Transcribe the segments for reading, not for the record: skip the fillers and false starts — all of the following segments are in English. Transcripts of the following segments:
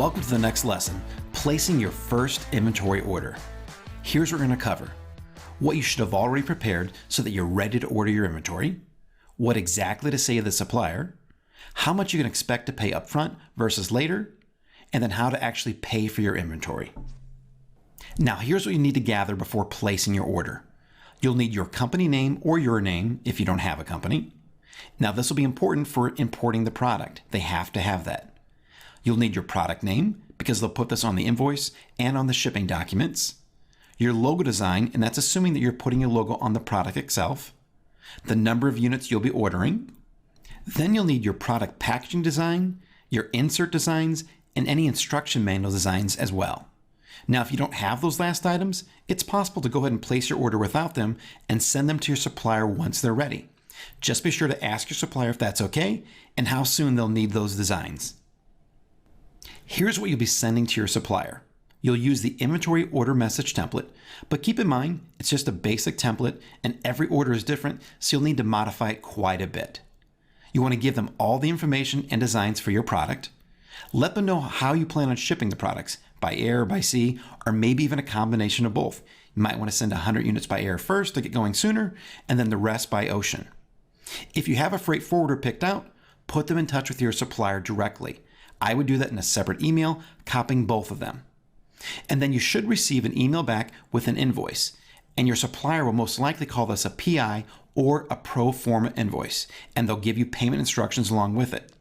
Welcome to the next lesson, placing your first inventory order. Here's what we're going to cover: what you should have already prepared so that you're ready to order your inventory, what exactly to say to the supplier, how much you can expect to pay upfront versus later, and then how to actually pay for your inventory. Now, here's what you need to gather before placing your order. You'll need your company name or your name if you don't have a company. Now, this will be important for importing the product. They have to have that. You'll need your product name because they'll put this on the invoice and on the shipping documents. Your logo design, and that's assuming that you're putting your logo on the product itself. The number of units you'll be ordering. Then you'll need your product packaging design, your insert designs, and any instruction manual designs as well. Now, if you don't have those last items, it's possible to go ahead and place your order without them and send them to your supplier once they're ready. Just be sure to ask your supplier if that's okay and how soon they'll need those designs. Here's what you'll be sending to your supplier. You'll use the inventory order message template, but keep in mind, it's just a basic template and every order is different, so you'll need to modify it quite a bit. You want to give them all the information and designs for your product. Let them know how you plan on shipping the products, by air, by sea, or maybe even a combination of both. You might want to send 100 units by air first to get going sooner, and then the rest by ocean. If you have a freight forwarder picked out, put them in touch with your supplier directly. I would do that in a separate email, copying both of them. And then you should receive an email back with an invoice, and your supplier will most likely call this a PI or a pro forma invoice, and they'll give you payment instructions along with it.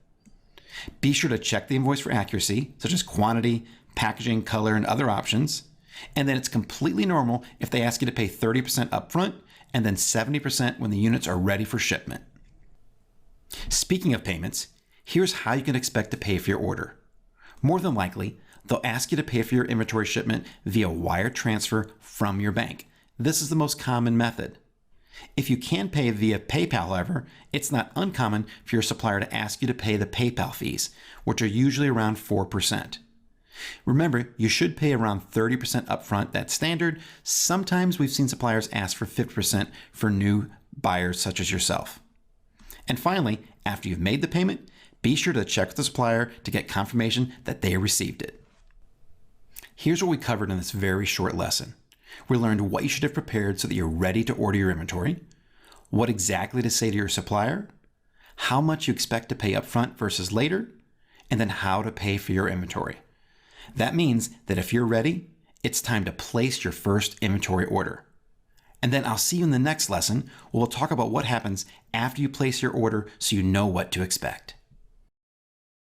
Be sure to check the invoice for accuracy, such as quantity, packaging, color, and other options. And then it's completely normal if they ask you to pay 30% upfront and then 70% when the units are ready for shipment. Speaking of payments, here's how you can expect to pay for your order. More than likely, they'll ask you to pay for your inventory shipment via wire transfer from your bank. This is the most common method. If you can pay via PayPal, however, it's not uncommon for your supplier to ask you to pay the PayPal fees, which are usually around 4%. Remember, you should pay around 30% upfront. That's standard. Sometimes we've seen suppliers ask for 50% for new buyers such as yourself. And finally, after you've made the payment, be sure to check with the supplier to get confirmation that they received it. Here's what we covered in this very short lesson. We learned what you should have prepared so that you're ready to order your inventory, what exactly to say to your supplier, how much you expect to pay upfront versus later, and then how to pay for your inventory. That means that if you're ready, it's time to place your first inventory order. And then I'll see you in the next lesson where we'll talk about what happens after you place your order so you know what to expect.